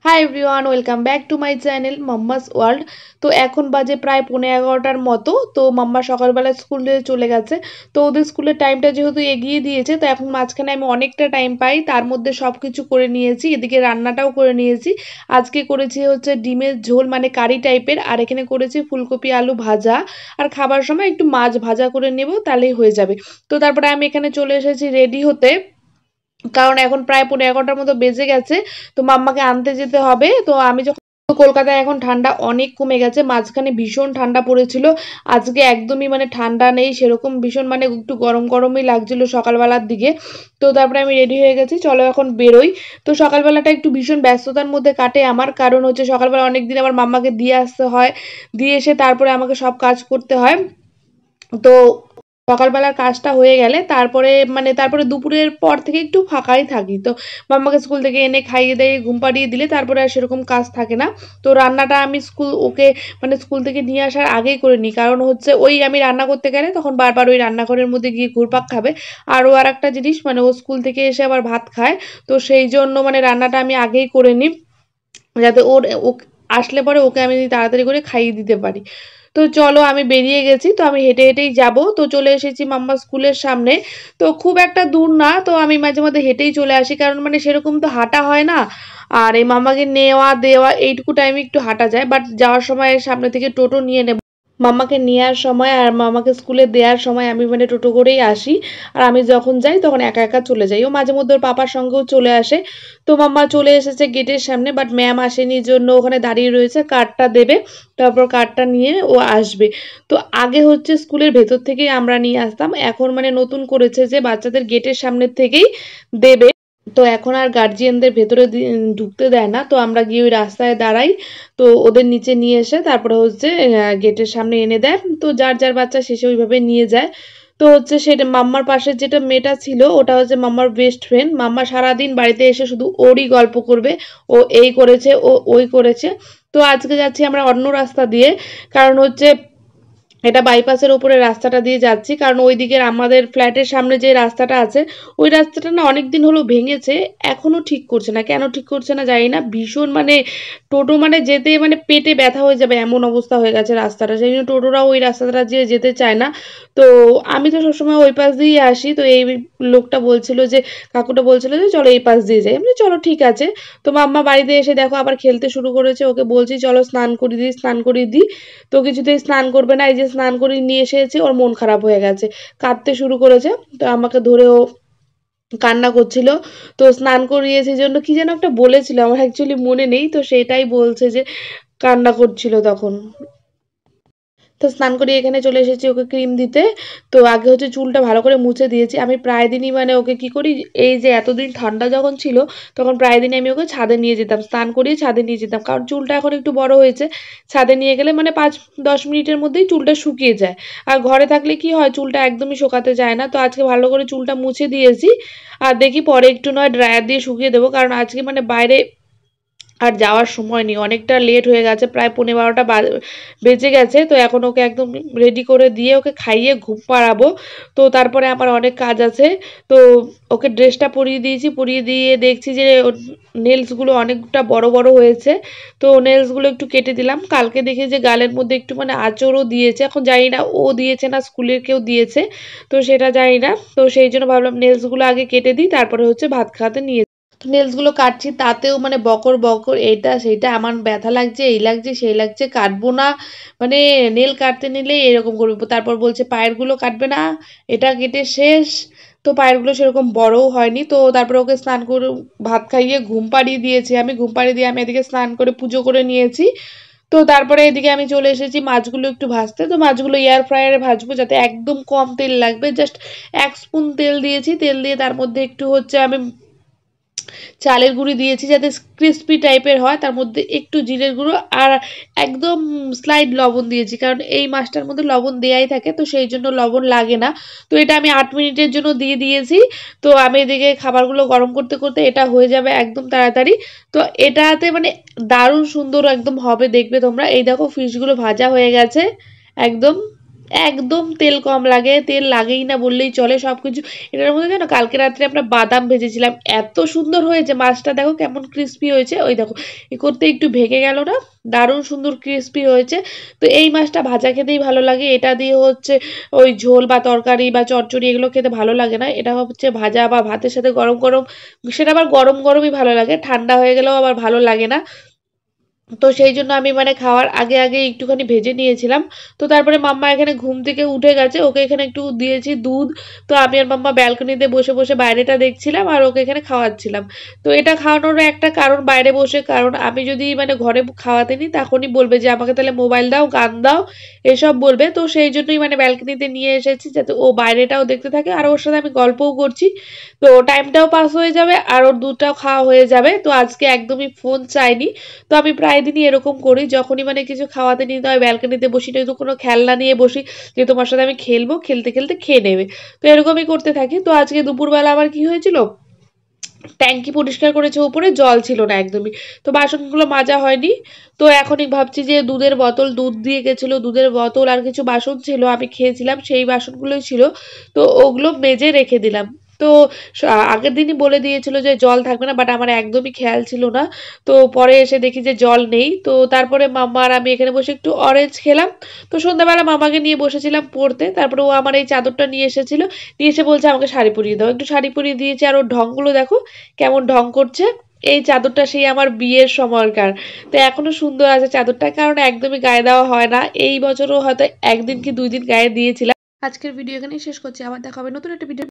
Hi everyone, welcome back to my channel mamma's world. তো এখন বাজে প্রায় 11:15টার মতো। তো মাম্মা সকালবেলা স্কুলে চলে গেছে। তো ওদের স্কুলের টাইমটা যেহেতু এগিয়ে দিয়েছে, তো এখন মাঝখানে আমি অনেকটা টাইম পাই, তার মধ্যে সব কিছু করে নিয়েছি, এদিকে রান্নাটাও করে নিয়েছি। আজকে করেছি হচ্ছে ডিমের ঝোল, মানে কারি টাইপের, আর এখানে করেছি ফুলকপি আলু ভাজা। আর খাবার সময় একটু মাছ ভাজা করে নেব, তাহলেই হয়ে যাবে। তো তারপরে আমি এখানে চলে এসেছি রেডি হতে, কারণ এখন প্রায় 11:15টার মতো বেজে গেছে। তো মাম্মাকে আনতে যেতে হবে। তো আমি যখন কলকাতায় এখন ঠান্ডা অনেক কমে গেছে, মাঝখানে ভীষণ ঠান্ডা পড়েছিল। আজকে একদমই মানে ঠান্ডা নেই সেরকম, ভীষণ মানে একটু গরম গরমই লাগছিল সকালবেলার দিকে। তো তারপরে আমি রেডি হয়ে গেছি, চলো এখন বেরোই। তো সকালবেলাটা একটু ভীষণ ব্যস্ততার মধ্যে কাটে আমার, কারণ হচ্ছে সকালবেলা অনেকদিন আবার মাম্মাকে দিয়ে আসতে হয়, দিয়ে এসে তারপরে আমাকে সব কাজ করতে হয়। তো সকালবেলার কাজটা হয়ে গেলে তারপরে তারপরে দুপুরের পর থেকে একটু ফাঁকাই থাকি। তো মাম্মাকে স্কুল থেকে এনে খাইয়ে দিয়ে ঘুম পাড়িয়ে দিলে তারপরে আর সেরকম কাজ থাকে না। তো রান্নাটা আমি ওকে স্কুল থেকে নিয়ে আসার আগেই করে নিই, কারণ হচ্ছে ওই আমি রান্না করতে গেলে তখন বারবার ওই রান্নাঘরের মধ্যে গিয়ে ঘুরপাক খাবে। আরও আর একটা জিনিস, ও স্কুল থেকে এসে আবার ভাত খায়। তো সেই জন্য রান্নাটা আমি আগেই করে নিই, যাতে ও আসলে পরে ওকে আমি তাড়াতাড়ি করে খাইয়ে দিতে পারি। তো চলো আমি বেরিয়ে গেছি, তো আমি হেঁটে হেঁটেই যাব। তো চলে এসেছি মাম্মা স্কুলের সামনে। তো খুব একটা দূর না, তো আমি মাঝে মধ্যে হেঁটেই চলে আসি, কারণ সেরকম তো হাঁটা হয় না। আর এই মাম্মাকে নেওয়া দেওয়া এইটুকু টাইমে একটু হাঁটা যায়, বাট যাওয়ার সময় সামনে থেকে টোটো নিয়ে নেব। মাম্মাকে নেওয়ার সময় আর মামাকে স্কুলে দেওয়ার সময় আমি টোটো করেই আসি। আর আমি যখন যাই তখন একা একা চলে যাই, ও মাঝে মধ্যে ওর পাপার সঙ্গেও চলে আসে। তো মাম্মা চলে এসেছে গেটের সামনে, বাট ম্যাম আসেনি, জন্য ওখানে দাঁড়িয়ে রয়েছে, কার্ডটা দেবে, তারপর কার্ডটা নিয়ে ও আসবে। তো আগে হচ্ছে স্কুলের ভেতর থেকেই আমরা নিয়ে আসতাম, এখন নতুন করেছে যে বাচ্চাদের গেটের সামনের থেকেই দেবে। তো এখন আর গার্জিয়ানদের ভেতরে ঢুকতে দেয় না, তো আমরা গিয়ে ওই রাস্তায় দাঁড়াই। তো ওদের নিচে নিয়ে এসে তারপরে হচ্ছে গেটের সামনে এনে দেয়, তো যার যার বাচ্চা শেষে ওইভাবে নিয়ে যায়। তো হচ্ছে সেটা মাম্মার পাশে যেটা মেয়েটা ছিল, ওটা হচ্ছে মাম্মার বেস্ট ফ্রেন্ড। মাম্মা সারাদিন বাড়িতে এসে শুধু ওরই গল্প করবে, ও এই করেছে, ও ওই করেছে। তো আজকে যাচ্ছি আমরা অন্য রাস্তা দিয়ে, কারণ হচ্ছে এটা বাইপাসের উপরে রাস্তাটা দিয়ে যাচ্ছি, কারণ ওই দিকের আমাদের ফ্ল্যাটের সামনে যে রাস্তাটা আছে, ওই রাস্তাটা না অনেকদিন হলো ভেঙেছে, এখনো ঠিক করছে না। কেন ঠিক করছে না জানি না, ভীষণ টোটো যেতে পেটে ব্যথা হয়ে যাবে এমন অবস্থা হয়ে গেছে রাস্তাটা, সেই জন্য টোটোরা ওই রাস্তাটা দিয়ে যেতে চায় না। তো আমি তো সবসময় ওই পাশ দিয়েই আসি। তো এই লোকটা বলছিল যে, কাকুটা বলছিল যে চলো এই পাশ দিয়ে যাই, আমি চলো ঠিক আছে। তো মাম্মা বাড়িতে এসে দেখো আবার খেলতে শুরু করেছে, ওকে বলছি চলো স্নান করিয়ে দিই, স্নান করিয়ে দিই। তো কিছুতেই স্নান করবে না, এই যে স্নান করিয়ে নিয়ে এসেছি, ওর মন খারাপ হয়ে গেছে, কাঁদতে শুরু করেছে। তো আমাকে ধরে ও কান্না করছিল। তো স্নান করিয়েছে জন্য কি যেন একটা বলেছিল, আমার অ্যাকচুয়ালি মনে নেই, তো সেটাই বলছে যে কান্না করছিল তখন। তো স্নান করিয়ে এখানে চলে এসেছি ওকে ক্রিম দিতে। তো আগে হচ্ছে চুলটা ভালো করে মুছে দিয়েছি। আমি প্রায় দিনই ওকে কি করি, এই যে এতদিন ঠান্ডা যখন ছিল তখন প্রায় দিনই আমি ওকে ছাদে নিয়ে যেতাম, স্নান করিয়ে ছাদে নিয়ে যেতাম, কারণ চুলটা এখন একটু বড় হয়েছে। ছাদে নিয়ে গেলে 5-10 মিনিটের মধ্যেই চুলটা শুকিয়ে যায়। আর ঘরে থাকলে কি হয়, চুলটা একদমই শোকাতে যায় না। তো আজকে ভালো করে চুলটা মুছে দিয়েছি, আর দেখি পরে একটু নয় ড্রায়ার দিয়ে শুকিয়ে দেবো, কারণ আজকে বাইরে আর যাওয়ার সময় নেই, অনেকটা লেট হয়ে গেছে, প্রায় 12:15 বেজে গেছে। তো এখন ওকে একদম রেডি করে দিয়ে ওকে খাইয়ে ঘুম পাড়াবো। তো তারপরে আমার অনেক কাজ আছে। তো ওকে ড্রেসটা পরিয়ে দিয়েছি, পরিয়ে দিয়ে দেখছি যে নেলসগুলো অনেকটা বড় বড় হয়েছে। তো নেলসগুলো একটু কেটে দিলাম। কালকে দেখি যে গালের মধ্যে একটু আঁচড়ও দিয়েছে, এখন জানি না ও দিয়েছে না স্কুলের কেউ দিয়েছে, তো সেটা জানি না। তো সেই জন্য ভাবলাম নেলসগুলো আগে কেটে দিই, তারপরে হচ্ছে ভাত খাওয়াতে নিয়ে নেলসগুলো কাটছি, তাতেও বকর বকর, এইটা সেইটা, আমার ব্যথা লাগছে, এই লাগছে সেই লাগছে, কাটবো না, নেল কাটতে নিলে এরকম করবে। তারপর বলছে পায়েরগুলো কাটবে না, এটা কেটে শেষ। তো পায়েরগুলো সেরকম বড়ও হয়নি। তো তারপরে ওকে স্নান করে ভাত খাইয়ে ঘুম পাড়িয়ে দিয়েছি, আমি ঘুম পাড়িয়ে দিয়ে আমি এদিকে স্নান করে পুজো করে নিয়েছি। তো তারপরে এদিকে আমি চলে এসেছি মাছগুলো একটু ভাজতে। তো মাছগুলো এয়ার ফ্রায়ারে ভাজবো, যাতে একদম কম তেল লাগবে, জাস্ট 1 স্পুন তেল দিয়েছি, তেল দিয়ে তার মধ্যে একটু হচ্ছে আমি চালের গুঁড়ি দিয়েছি, যাতে ক্রিস্পি টাইপের হয়, তার মধ্যে একটু জিরের গুঁড়ো আর একদম স্লাইড লবণ দিয়েছি, কারণ এই মাছটার মধ্যে লবণ দেয়াই থাকে, তো সেই জন্য লবণ লাগে না। তো এটা আমি 8 মিনিটের জন্য দিয়ে দিয়েছি। তো আমি এদিকে খাবারগুলো গরম করতে করতে এটা হয়ে যাবে একদম তাড়াতাড়ি। তো এটাতে দারুণ সুন্দর একদম হবে, দেখবে তোমরা। এই দেখো ফিশগুলো ভাজা হয়ে গেছে একদম। একদম তেল কম লাগে, তেল লাগেই না বললেই চলে সবকিছু। এটার মধ্যে জানো কালকে রাত্রে আমরা বাদাম ভেজেছিলাম, এত সুন্দর হয়েছে মাছটা, দেখো কেমন ক্রিস্পি হয়েছে, ওই দেখো এ করতে একটু ভেঙে গেল না, দারুণ সুন্দর ক্রিস্পি হয়েছে। তো এই মাছটা ভাজা খেতেই ভালো লাগে, এটা দিয়ে হচ্ছে ওই ঝোল বা তরকারি বা চচ্চড়ি এগুলো খেতে ভালো লাগে না, এটা হচ্ছে ভাজা বা ভাতের সাথে গরম গরম, সেটা আবার গরম গরমই ভালো লাগে, ঠান্ডা হয়ে গেলেও আবার ভালো লাগে না। তো সেই জন্য আমি মানে খাওয়ার আগে আগে একটুখানি ভেজে নিয়েছিলাম। তো তারপরে মাম্মা এখানে ঘুম থেকে উঠে গেছে, ওকে এখানে একটু দিয়েছি দুধ। তো আমি আর মাম্মা ব্যালকনিতে বসে বসে বাইরেটা দেখছিলাম আর ওকে এখানে খাওয়াচ্ছিলাম। তো এটা খাওয়ানোর একটা কারণ বাইরে বসে, কারণ আমি যদি মানে ঘরে খাওয়াতে নিই তখনই বলবে যে আমাকে তাহলে মোবাইল দাও, গান দাও, এসব বলবে। তো সেই জন্যই মানে ব্যালকনিতে নিয়ে এসেছি যাতে ও বাইরেটাও দেখতে থাকে আর ওর সাথে আমি গল্পও করছি। তো টাইমটাও পাস হয়ে যাবে আর ওর দুধটাও খাওয়া হয়ে যাবে। তো আজকে একদমই ফোন চাইনি। তো আমি প্রায় দিনই এরকম করি, যখনই মানে কিছু খাওয়াতে নিতে হয় ব্যালকনিতে বসি, নয়তো কোনো খেলনা নিয়ে বসি যে তোমার সাথে আমি খেলবো, খেলতে খেলতে খেয়ে নেবে। তো এরকমই করতে থাকি। তো আজকে দুপুরবেলা আবার কি হয়েছিল, ট্যাঙ্কি পরিষ্কার করেছে, উপরে জল ছিল না একদমই, তো বাসনগুলো মাজা হয়নি। তো এখনই ভাবছি যে দুধের বোতল, দুধ দিয়ে গেছিল, দুধের বোতল আর কিছু বাসন ছিল আমি খেয়েছিলাম সেই বাসনগুলোই ছিল, তো ওগুলো মেজে রেখে দিলাম। তো আগের দিনই বলে দিয়েছিল যে জল থাকবে না, বাট আমার একদমই খেয়াল ছিল না। তো পরে এসে দেখি যে জল নেই। তো তারপরে মাম্মা আর আমি এখানে বসে একটু অরেঞ্জ খেলাম। তো সন্ধ্যাবেলা মামাকে নিয়ে বসেছিলাম পড়তে, তারপরে ও আমার এই চাদরটা নিয়ে এসেছিল, নিয়ে এসে বলছে আমাকে শাড়ি পরিয়ে দাও, একটু শাড়ি পরিয়ে দিয়েছি। আর ওর ঢংগুলো দেখো কেমন ঢং করছে। এই চাদরটা সেই আমার বিয়ের সময়কার, তো এখনো সুন্দর আছে চাদরটা, কারণ একদমই গায়ে দেওয়া হয় না, এই বছরও হয়তো একদিন কি 2 দিন গায়ে দিয়েছিলাম। আজকের ভিডিও এখানেই শেষ করছি, আবার দেখা হবে নতুন একটা ভিডিও।